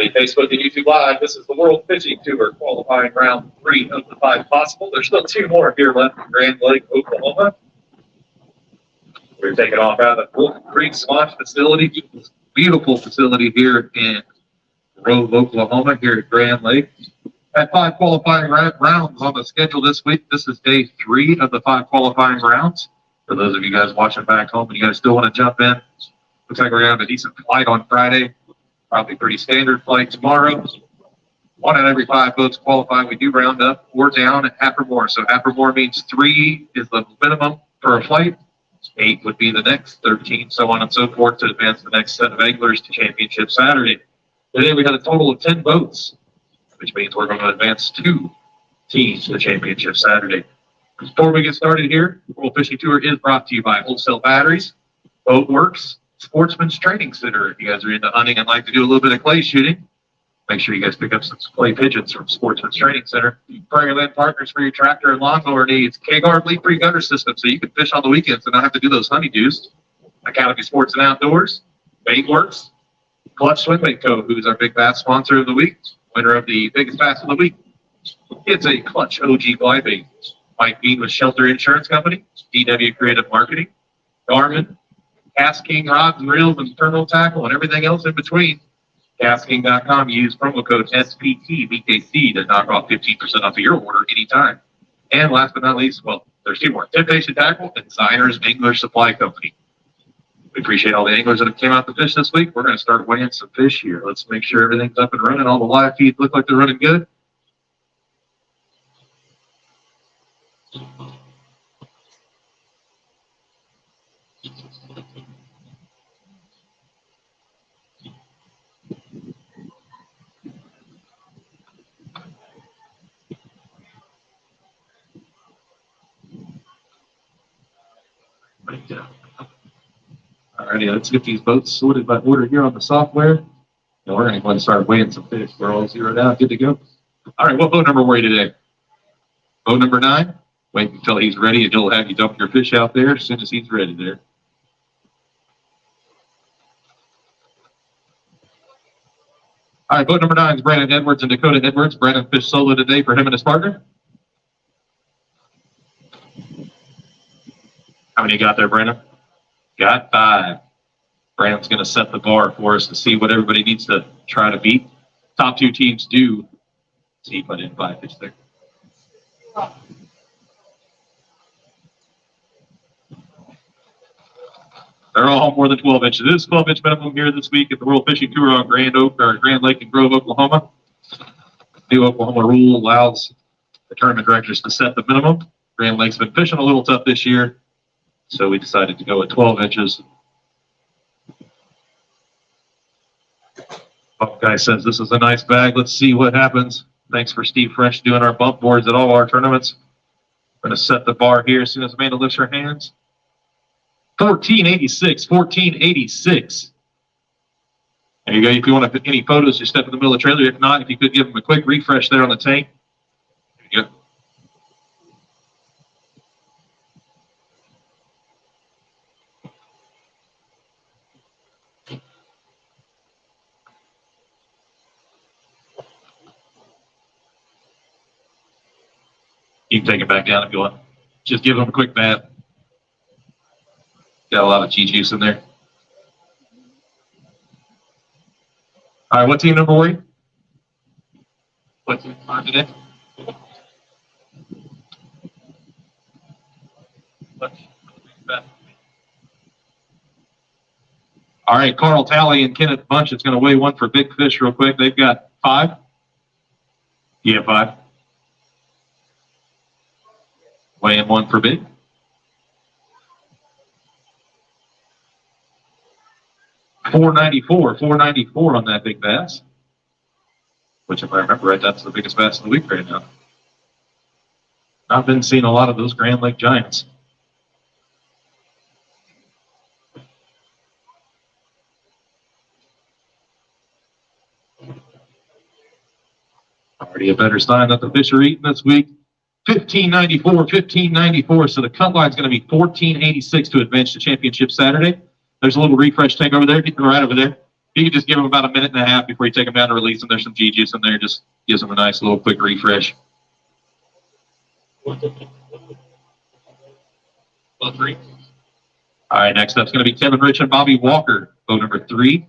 Alrighty, Facebook and YouTube Live. This is the World Fishing Tour qualifying round 3 of the 5 possible. There's still 2 more here left in Grand Lake, Oklahoma. We're taking off out of the Wolf Creek Launch Facility. Beautiful facility here in Grove, Oklahoma, here at Grand Lake. Had 5 qualifying rounds on the schedule this week. This is day 3 of the 5 qualifying rounds. For those of you guys watching back home and you guys still want to jump in, looks like we're going to have a decent flight on Friday. Probably pretty standard flight tomorrow. 1 out of every 5 boats qualify. We do round up or down at half or more. So half or more means 3 is the minimum for a flight. 8 would be the next, 13, so on and so forth to advance the next set of anglers to Championship Saturday. Today we had a total of 10 boats, which means we're going to advance 2 teams to the Championship Saturday. Before we get started here, the World Fishing Tour is brought to you by Wholesale Batteries, Boat Works, Sportsman's Training Center. If you guys are into hunting and like to do a little bit of clay shooting, make sure you guys pick up some clay pigeons from Sportsman's Training Center. Prairie Land Partners for your tractor and lawnmower needs. K-Guard leak-free gutter system so you can fish on the weekends and not have to do those honeydews. Academy Sports and Outdoors, Bait Works, Clutch Swim Bait Co., who's our big bass sponsor of the week, winner of the biggest bass of the week. It's a Clutch OG glide bait. Mike Bean with Shelter Insurance Company, DW Creative Marketing, Garmin, Cast King rods and reels and terminal tackle and everything else in between. CastKing.com. Use promo code SPTBKC to knock off 15% off of your order anytime. And last but not least, well, there's 2 more. Temptation Tackle and Designers Angler Supply Company. We appreciate all the anglers that have came out to fish this week. We're going to start weighing some fish here. Let's make sure everything's up and running. All the live feeds look like they're running good. Alrighty, let's get these boats sorted by order here on the software. And we're going to go and start weighing some fish. We're all zeroed out, good to go. All right, what boat number were you today? Boat number 9. Wait until he's ready, and he'll have you dump your fish out there as soon as he's ready there. All right, boat number 9 is Brandon Edwards and Dakota Edwards. Brandon fished solo today for him and his partner. How many you got there, Brandon? Got 5. Brandon's going to set the bar for us to see what everybody needs to try to beat. Top 2 teams do. See, he put in 5 fish there. They're all more than 12 inches. This is 12-inch minimum here this week at the World Fishing Tour on Grand Lake and Grove, Oklahoma. New Oklahoma rule allows the tournament directors to set the minimum. Grand Lake's been fishing a little tough this year, so we decided to go at 12 inches. Bump Guy says this is a nice bag. Let's see what happens. Thanks for Steve Fresh doing our bump boards at all our tournaments. I'm going to set the bar here as soon as Amanda lifts her hands. 1486, 1486. There you go. If you want to put any photos, just step in the middle of the trailer. If not, if you could give them a quick refresh there on the tank. There you go. You can take it back down if you want. Just give them a quick bath. Got a lot of juice in there. All right, what team number were you? What team are today? All right, Carl Talley and Kenneth Bunch. It's going to weigh one for big fish real quick. They've got 5. You have 5. Weighing 1 for big. $494 on that big bass. Which, if I remember right, that's the biggest bass of the week right now. I've been seeing a lot of those Grand Lake giants. Already a better sign that the fish are eating this week. $15.94. So the cut line is going to be $14.86 to advance to Championship Saturday. There's a little refresh tank over there. Right over there. You can just give them about a minute and a half before you take them down to release them. There's some G-juice in there. Just gives them a nice little quick refresh. Well, 3. All right, next up is going to be Kevin Rich and Bobby Walker, boat number 3.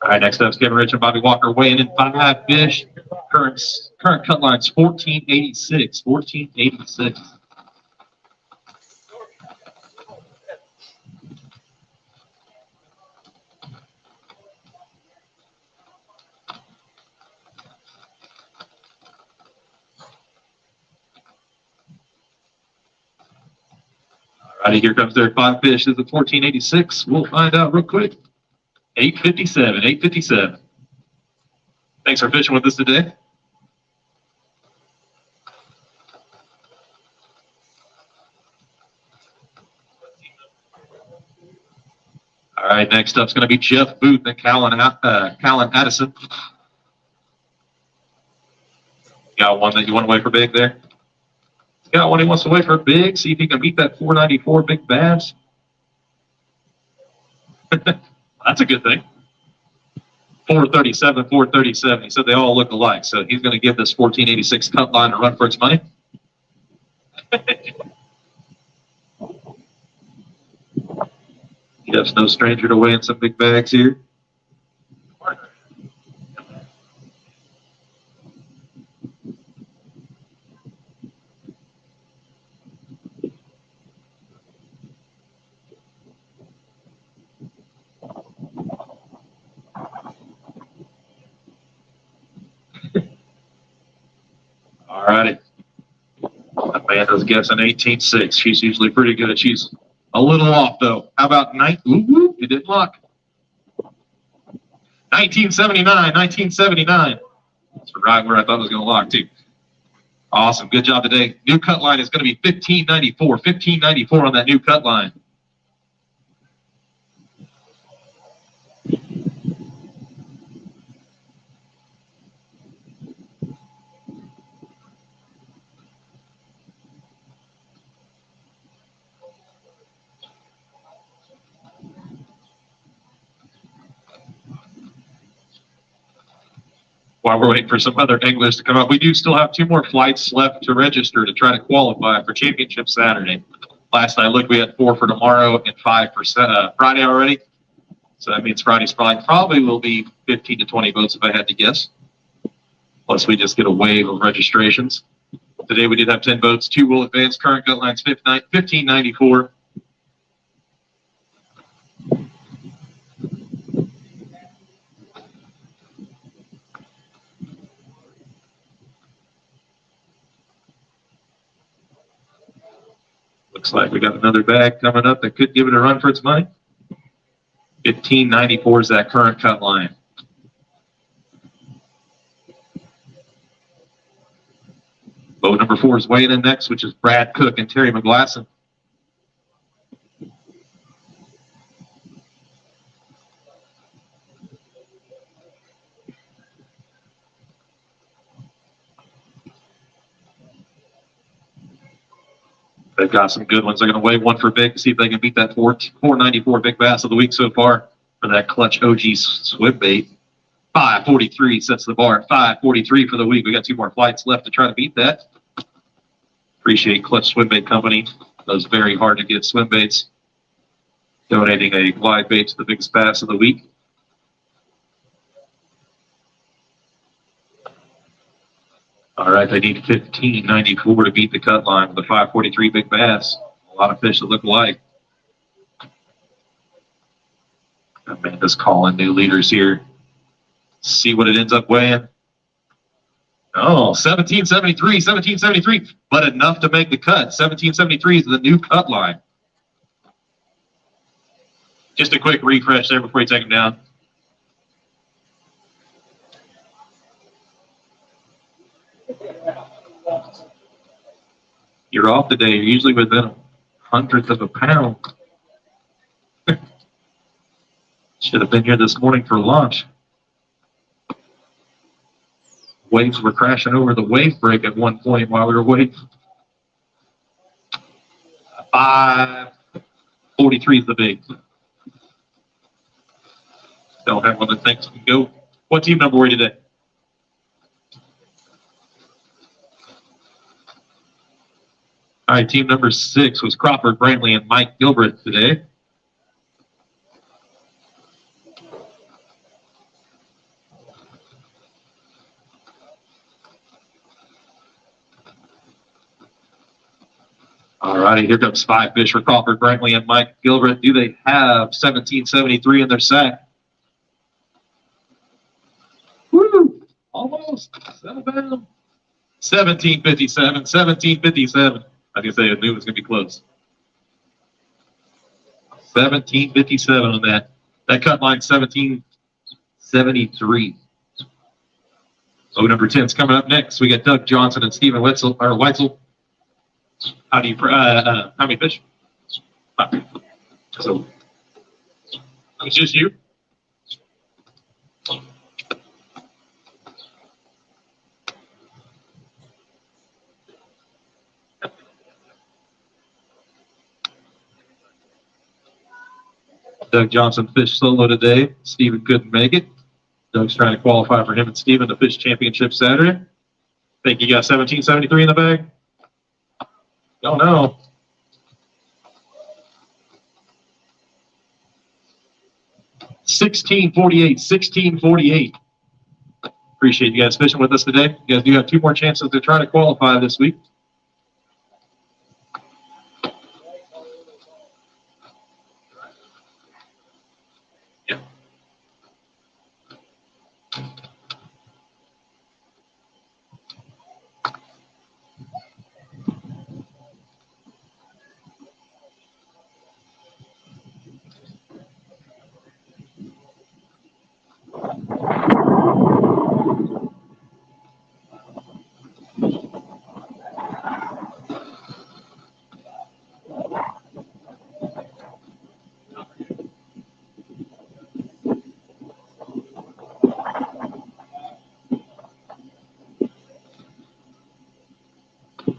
All right, next up is Kevin Rich and Bobby Walker weighing in 5 fish. Current cut line's 1486. 1486. All right, here comes their 5 fish. This is 1486. We'll find out real quick. 857. 857. Thanks for fishing with us today. All right, next up is going to be Jeff Booth and Callan Addison. Got one that you want to weigh for big there? Got one he wants to weigh for big. See if he can beat that 494 big bass. That's a good thing. 437, 437. He said they all look alike, so he's going to give this 1486 cut line a run for its money. Jeff's no stranger to weighing some big bags here. All righty. Amanda's guessing 18.6. She's usually pretty good. She's a little off, though. How about 9? Ooh, it didn't lock. 1979, 1979. That's right where I thought it was going to lock, too. Awesome. Good job today. New cut line is going to be 1594. 1594 on that new cut line. While we're waiting for some other anglers to come up, we do still have 2 more flights left to register to try to qualify for Championship Saturday. Last I looked, we had 4 for tomorrow and 5 for Friday already. So that means Friday's flight probably will be 15 to 20 boats if I had to guess. Plus we just get a wave of registrations. Today we did have 10 boats. 2 will advance. Current cut line's 1594. Looks like we got another bag coming up that could give it a run for its money. 1594 is that current cut line. Boat number 4 is weighing in next, which is Brad Cook and Terry McGlasson. They've got some good ones. They're going to weigh one for big to see if they can beat that 494 big bass of the week so far for that Clutch OG swim bait. 543 sets the bar. 543 for the week. We got 2 more flights left to try to beat that. Appreciate Clutch Swim Bait Company. Those very hard to get swim baits. Donating a live bait to the biggest bass of the week. All right, they need 1594 to beat the cut line with a 543 big bass. A lot of fish that look alike. Amanda's calling new leaders here. See what it ends up weighing. Oh, 1773, 1773, but enough to make the cut. 1773 is the new cut line. Just a quick refresh there before you take them down. You're off today. You're usually within a hundredth of a pound. Should have been here this morning for lunch. Waves were crashing over the wave break at one point while we were waiting. 5:43 is the big. Don't have one that thinks we can go. What team number were you today? All right, team number 6 was Crawford Brantley and Mike Gilbert today. All righty, here comes 5 fish for Crawford Brantley and Mike Gilbert. Do they have 1773 in their sack? Woo! Almost. Settle down. 1757, 1757. I can say I knew it was going to be close. 1757 on that. That cut line 1773. So number 10 is coming up next. We got Doug Johnson and Stephen Weitzel. How do you, how many fish? 5. So, it's just you? Doug Johnson fished solo today. Stephen couldn't make it. Doug's trying to qualify for him and Stephen to fish championship Saturday. Think you got 1773 in the bag? Don't know. $16.48. Appreciate you guys fishing with us today. You guys do have 2 more chances to try to qualify this week. Yeah.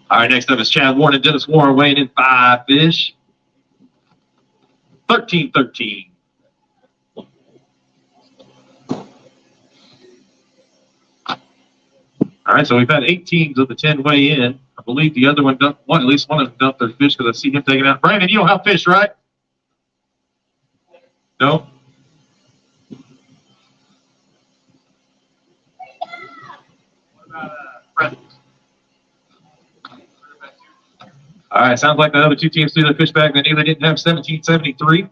All right, next up is Chad Warren and Dennis Warren weighing in 5 fish. 13-13. All right, so we've had 8 teams of the 10 weigh in. I believe the other one dumped one, at least one of them dumped their fish because I see him taking out. Brandon, you don't have fish, right? No? What about Brett? All right, sounds like the other 2 teams threw their fish back. They knew they didn't have 1773.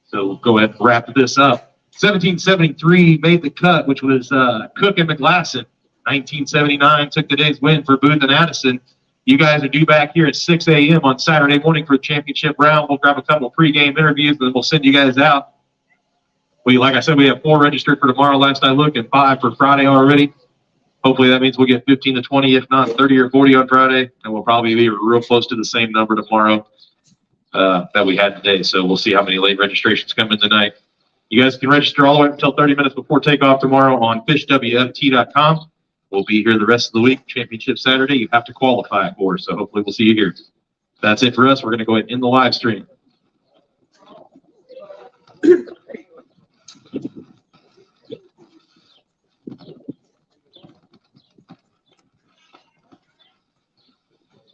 So we'll go ahead and wrap this up. 1773 made the cut, which was Cook and McGlasson. 1979 took today's win for Booth and Addison. You guys are due back here at 6 a.m. on Saturday morning for the championship round. We'll grab a couple of pregame interviews, and then we'll send you guys out. Like I said, we have 4 registered for tomorrow last I looked, and 5 for Friday already. Hopefully that means we'll get 15 to 20, if not 30 or 40 on Friday, and we'll probably be real close to the same number tomorrow that we had today. So we'll see how many late registrations come in tonight. You guys can register all the way up until 30 minutes before takeoff tomorrow on fishwft.com. We'll be here the rest of the week. Championship Saturday, you have to qualify for, so hopefully we'll see you here. That's it for us. We're going to go ahead and end the live stream.